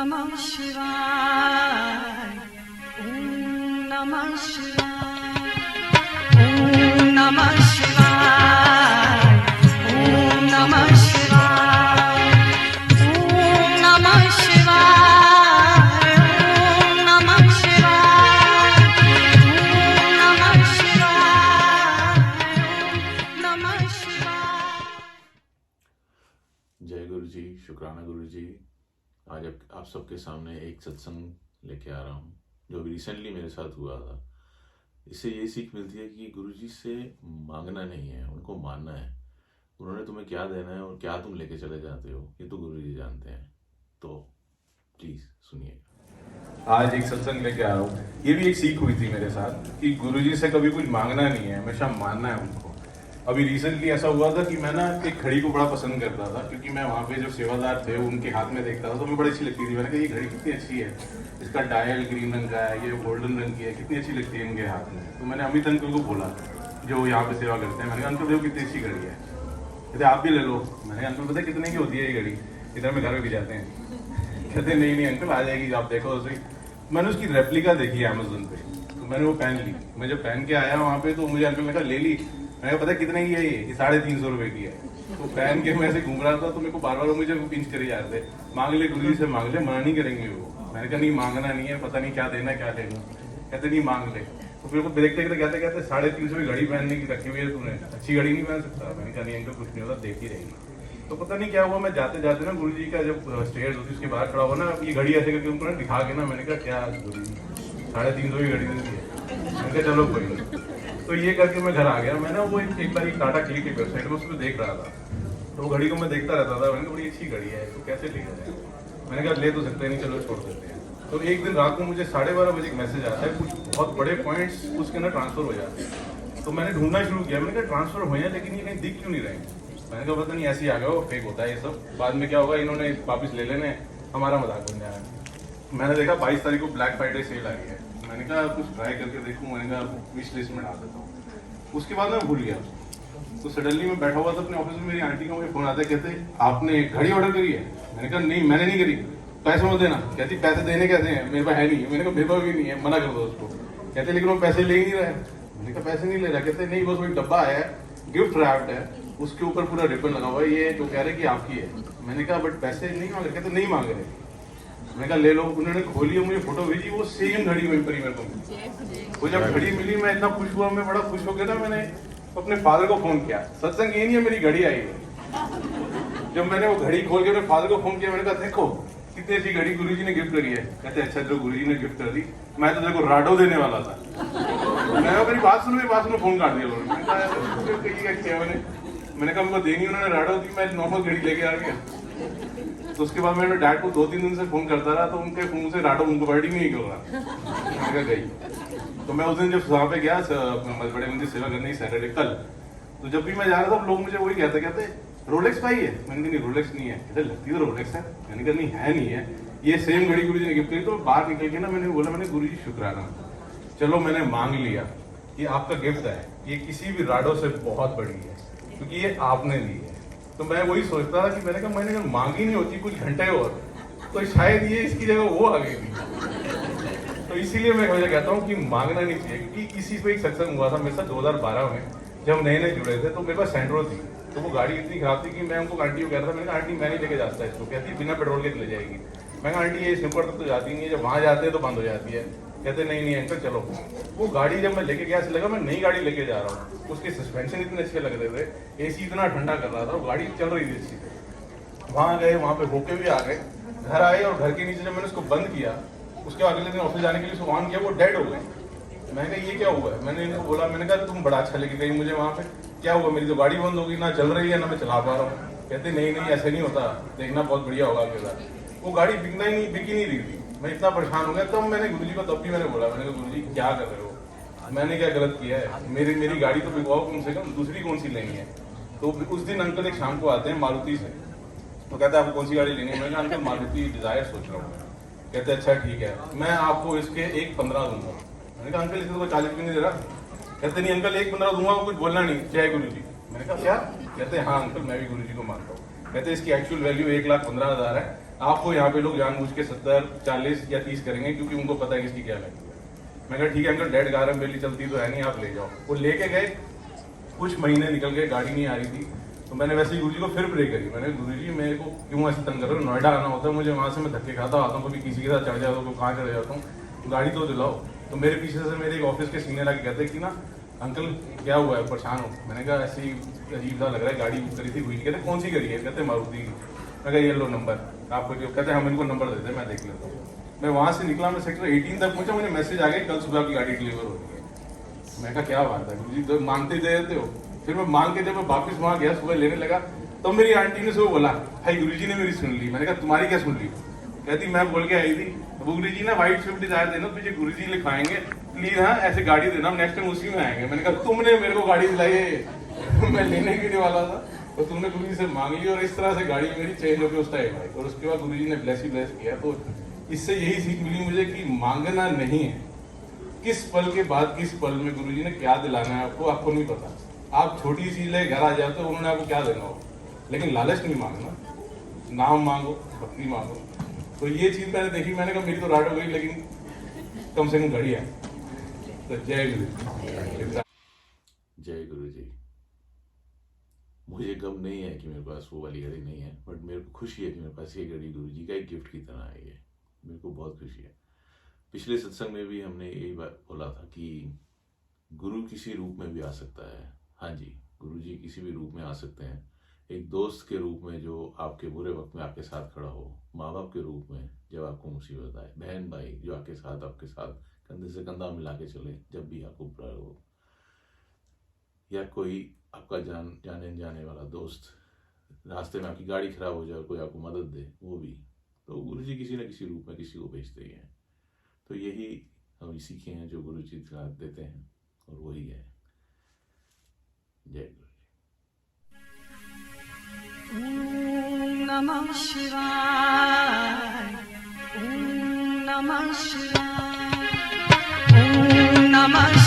नमः शिवाय, ओम नमः शिवाय, ओम नमः शिवाय, ओम नमः शिवाय, ओम नमः शिवाय, ओम नमः शिवाय, ओम नमः शिवाय, ओम नमः शिवाय। जय गुरु जी, शुक्राना गुरु जी। आज आप सबके सामने एक सत्संग लेके आ रहा हूँ जो अभी रिसेंटली मेरे साथ हुआ था। इससे ये सीख मिलती है कि गुरु जी से मांगना नहीं है, उनको मानना है। उन्होंने तुम्हें क्या देना है और क्या तुम लेके चले जाते हो ये तो गुरु जी जानते हैं। तो प्लीज सुनिए। आज एक सत्संग लेके आ रहा हूँ। ये भी एक सीख हुई थी मेरे साथ कि गुरुजी से कभी कुछ मांगना नहीं है, हमेशा मानना है उनको। अभी रिसेंटली ऐसा हुआ था कि मैं ना एक घड़ी को बड़ा पसंद करता था, क्योंकि मैं वहाँ पे जो सेवादार थे उनके हाथ में देखता था तो मुझे बड़ी अच्छी लगती थी। मैंने कहा ये घड़ी कितनी अच्छी है, इसका डायल ग्रीन रंग का है, ये गोल्डन रंग की है, कितनी अच्छी लगती है इनके हाथ में। तो मैंने अमित अंकल को बोला जो यहाँ पे सेवा करते हैं, मैंने कहा अंकल देखो कितनी अच्छी घड़ी है, कहते आप भी ले लो। मैंने कहा अंकल पता है कितने की होती है ये घड़ी, इधर में घर में भी जाते हैं। कहते नहीं नहीं अंकल आ जाएगी, आप देखो सही। मैंने उसकी रेप्लिका देखी अमेजोन पे, तो मैंने वो पहन ली। मैं जब पहन के आया वहाँ पे तो मुझे अंकल ने कहा ले ली। मैंने पता है कितने की है ये 350 रुपए की है। तो पहन के मैं ऐसे घूम रहा था तो मेरे को बार बार मुझे पिंच करे जा रहे थे, मांग ले गुरुजी से मांग ले, मना नहीं करेंगे वो। मैंने कहा नहीं मांगना नहीं है, पता नहीं क्या देना क्या लेना। कहते नहीं मांग ले। तो फिर वो देखते कहते कहते कहते 350 की घड़ी पहनने की रखी हुई है तूने, अच्छी घड़ी नहीं पहन सकता। मैंने कहा नहीं अंकल कुछ नहीं होता, देख ही रहेगी। तो पता नहीं क्या हुआ, मैं जाते जाते ना गुरुजी का जब स्टेयर्स होती उसके बाहर खड़ा हुआ ना, ये घड़ी ऐसे करके उनको दिखा के ना, मैंने कहा क्या गुरुजी 350 की घड़ी देती है। मैंने कहा चलो कोई नहीं। तो ये करके मैं घर आ गया। मैं ना वो एक बार टाटा क्लिक की वेबसाइट में उसको देख रहा था, तो वो घड़ी को मैं देखता रहता था। मैंने कहा बड़ी अच्छी घड़ी है, तो कैसे ले जाए। मैंने कहा ले तो सकते नहीं, चलो छोड़ देते हैं। तो एक दिन रात को मुझे 12:30 बजे एक मैसेज आता है, कुछ बहुत बड़े पॉइंट्स उसके अंदर ट्रांसफर हो जाते हैं। तो मैंने ढूंढना शुरू किया, मैंने कहा ट्रांसफर हुए हैं लेकिन ये कहीं दिख क्यों नहीं रहे। मैंने कहा पता नहीं ऐसे ही आ गया, फेक होता है ये सब, बाद में क्या होगा इन्होंने वापस ले लेने, हमारा मजाक बन जाएगा। मैंने देखा 22 तारीख को ब्लैक फ्राइडे सेल आ गई है। मैंने कहा कुछ ट्राई करके देखूँ, मैंने कहा विश लिस्ट में डाल देता हूँ। उसके बाद मैं भूल गया। तो सडनली मैं बैठा हुआ था अपने ऑफिस में, मेरी आंटी का मुझे फोन आता है, कहते आपने घड़ी ऑर्डर करी है। मैंने कहा नहीं मैंने नहीं करी, पैसे मत देना। कहती पैसे देने कैसे हैं, मेरे पास है नहीं। मैंने कहा मेरे पास भी नहीं है, मना कर दो उसको। कहते लेकिन वो पैसे ले ही नहीं रहा है। मैंने कहा पैसे नहीं ले रहा। कहते नहीं बस वही डब्बा आया है, गिफ्ट रैप्ड है, उसके ऊपर पूरा रिबन लगा हुआ है, ये जो कह रहे कि आपकी है। मैंने कहा बट पैसे नहीं मांग रहे। कहते नहीं मांग रहे। मैंने कहा ले लो। उन्होंने खोली और मुझे फोटो भेजी, वो सेम घड़ी वहीं पर ही मेरे को। वो जब घड़ी मिली मैं इतना खुश हुआ, मैं बड़ा खुश हो गया ना। मैंने अपने फादर को फोन किया, सत्संग ये नहीं है मेरी घड़ी आई है। जब मैंने वो घड़ी खोल के अपने फादर को फोन किया, मैंने कहा देखो कितनी अच्छी घड़ी गुरुजी ने गिफ्ट करी है। कहते अच्छा जो गुरुजी ने गिफ्ट कर दी, मैं तो देखो राडो देने वाला था। मैं मेरी बात सुनो, मेरी बात सुनो, फोन काट दिया उन्होंने। मैंने कहा हमको देनी, उन्होंने राडो दी, मैं नॉर्मल घड़ी लेके आ गया। तो उसके बाद मैंने डैड को 2-3 दिन से फोन करता रहा, तो उनके मुंह से राडो उनको वर्ड ही नहीं कर रहा। मैंने कहा गई। तो मैं उस दिन जब वहाँ पे गया बड़े मंदिर सेवा करने की सैटरडे कल, तो जब भी मैं जा रहा था लोग मुझे वही कहते रोलेक्स पाई है। मैंने कहा नहीं रोलेक्स नहीं है। कहते लगती तो रोलेक्स है। मैंने कहा नहीं है नहीं है, ये सेम घड़ी गुरुजी ने गिफ्ट करी। तो बाहर निकल के ना मैंने बोला, मैंने गुरुजी शुक्राना, चलो मैंने मांग लिया, ये आपका गिफ्ट है, ये किसी भी राडो से बहुत बड़ी है क्योंकि ये आपने ली है। तो मैं वही सोचता था कि मैंने कहा मैंने अगर मांगी नहीं होती कुछ घंटे और, तो शायद ये इसकी जगह वो आ गई थी। तो इसीलिए मैं हमेशा कहता हूँ कि मांगना नहीं चाहिए। क्योंकि इसी पे एक सत्संग हुआ था मेरे साथ 2012 में, जब नए नए जुड़े थे। तो मेरे पास सैंड्रो थी, तो वो गाड़ी इतनी खराब थी कि मैं उनको आंटी को कह रहा था, मैंने कहा आंटी मैं नहीं लेके जाता इसको। कहती बिना पेट्रोल के ले जाएगी। मैं कहा आंटी ये सिंपल तक तो जाती नहीं है, जब वहाँ जाते हैं तो बंद हो जाती है। कहते नहीं नहीं अंकल चलो। वो गाड़ी जब मैं लेके गया, ऐसे लगा मैं नई गाड़ी लेके जा रहा हूँ। उसके सस्पेंशन इतने अच्छे लग रहे थे, एसी इतना ठंडा कर रहा था, वो गाड़ी चल रही थी अच्छी से। वहाँ गए, वहाँ पे होके भी आ गए, घर आए और घर के नीचे जब मैंने उसको बंद किया, उसके अगले दिन ऑफिस जाने के लिए उसको ऑन किया, वो डेड हो गए। मैंने कहा ये क्या हुआ है। मैंने इनको बोला, मैंने कहा तुम बड़ा अच्छा लेके गई मुझे वहाँ पे, क्या हुआ मेरी तो गाड़ी बंद होगी, ना चल रही है ना मैं चला पा रहा हूँ। कहते नहीं नहीं ऐसे नहीं होता, देखना बहुत बढ़िया होगा आपके साथ। वो गाड़ी बिक ही नहीं रही थी। मैं इतना परेशान हो गया। तब मैंने गुरुजी को तब भी मैंने बोला, मैंने कहा गुरुजी क्या कर रहे हो, मैंने क्या गलत किया है, मेरी गाड़ी तो बिकवाओ कम से कम, दूसरी कौन सी लेनी है। तो उस दिन अंकल एक शाम को आते हैं मारुति से, तो कहते हैं आपको कौन सी गाड़ी लेनी है। मैंने कहा अंकल मारुति डिजायर सोच रहा हूँ। कहते अच्छा ठीक है, मैं आपको इसके 1.15 दूंगा। मैंने कहा अंकल इसको 40 भी नहीं दे रहा। कहते नहीं अंकल 1.15 दूंगा, कुछ बोलना नहीं, जय गुरुजी। मैंने कहा क्या। कहते हाँ अंकल मैं भी गुरुजी को मानता हूँ। कहते इसकी एक्चुअल वैल्यू 1,15,000 है, आपको यहाँ पे लोग जानबूझ के 70, 40 या 30 करेंगे क्योंकि उनको पता है किसकी क्या लगती है। मैं कहा ठीक है अंकल, डेड कार है, मेरी चलती तो है नहीं, आप ले जाओ। वो लेके गए, कुछ महीने निकल गए, गाड़ी नहीं आ रही थी। तो मैंने वैसे ही गुरुजी को फिर प्रे करी। मैंने गुरुजी मेरे को क्यों ऐसे तंग कर रहे हो, नोएडा आना होता है मुझे, वहाँ से मैं धक्के खाता आता हूँ, कभी किसी के साथ चढ़ जाता हूँ, कहाँ चढ़ जाता हूँ, तो गाड़ी तो दिलाओ। तो मेरे पीछे से मेरे एक ऑफिस के सीनियर आके कहते कि ना अंकल क्या हुआ है, परेशान हो। मैंने कहा ऐसे ही अजीब सा लग रहा है, गाड़ी बुक करी थी गुरुजी। कहते कौन सी करी है, कहते मारुति की। मैं कहा ये लो नंबर आपको, जो कहते हम इनको नंबर देते, मैं देख लेता हूँ। मैं वहाँ से निकला, मैं सेक्टर 18 तक पहुंचा, मुझे मैसेज आ गया कल सुबह की गाड़ी डिलीवर हो रही है। मैं कहा क्या बात है गुरुजी, तो मांगते दे देते हो। फिर मैं मांग के जब मैं वापस वहाँ गया सुबह लेने लगा, तो मेरी आंटी ने सुबह बोला भाई गुरुजी ने मेरी सुन ली। मैंने कहा तुम्हारी क्या सुन ली? कहती मैं बोल के आई थी गुरुजी ना व्हाइट स्विफ्ट डिजायर देना, तुझे गुरुजी लिखवाएंगे प्लीज, हाँ ऐसे गाड़ी देना, नेक्स्ट टाइम उसी में आएंगे। मैंने कहा तुमने मेरे को गाड़ी दिलाई है, मैं लेने के लिए वाला था, तो तुमने गुरुजी से मांग ली, और इस तरह से गाड़ी मेरी चेंज होकर उस टाइम आई। और उसके बाद गुरुजी ने ब्लेस किया। तो इससे यही सीख मिली मुझे कि मांगना नहीं है, किस पल के बाद किस पल में गुरुजी ने क्या दिलाना है आपको नहीं पता। आप छोटी चीज ले घर आ जाते हो, उन्होंने आपको क्या देना हो, लेकिन लालच नहीं मांगना, नाम मांगो, भक्ति मांगो। तो ये चीज मैंने देखी, मैंने कहा मेरी तो राट हो गई, लेकिन कम से कम घड़ी है। तो जय गुरु। जय गुरु जी। मुझे गम नहीं है कि मेरे पास वो वाली घड़ी नहीं है, बट मेरे को खुशी है कि मेरे पास ये घड़ी गुरु जी का एक गिफ्ट की तरह आई है। मेरे को बहुत खुशी है। पिछले सत्संग में भी हमने यही बात बोला था कि गुरु किसी रूप में भी आ सकता है। हाँ जी, गुरु जी किसी भी रूप में आ सकते हैं। एक दोस्त के रूप में जो आपके बुरे वक्त में आपके साथ खड़ा हो, माँ बाप के रूप में जब आपको मुसीबत आए, बहन भाई जो आपके साथ कंधे से कंधा मिला के चले जब भी आपको बुरा हो, या कोई आपका जाने वाला दोस्त, रास्ते में आपकी गाड़ी खराब हो जाए, कोई आपको मदद दे, वो भी तो गुरु जी किसी न किसी रूप में किसी को भेजते ही हैं। तो यही हम सीखे हैं जो गुरु जी देते हैं, और वही है। जय गुरु जी। ओम नमः शिवाय, ओम नमः शिवाय, ओम नमः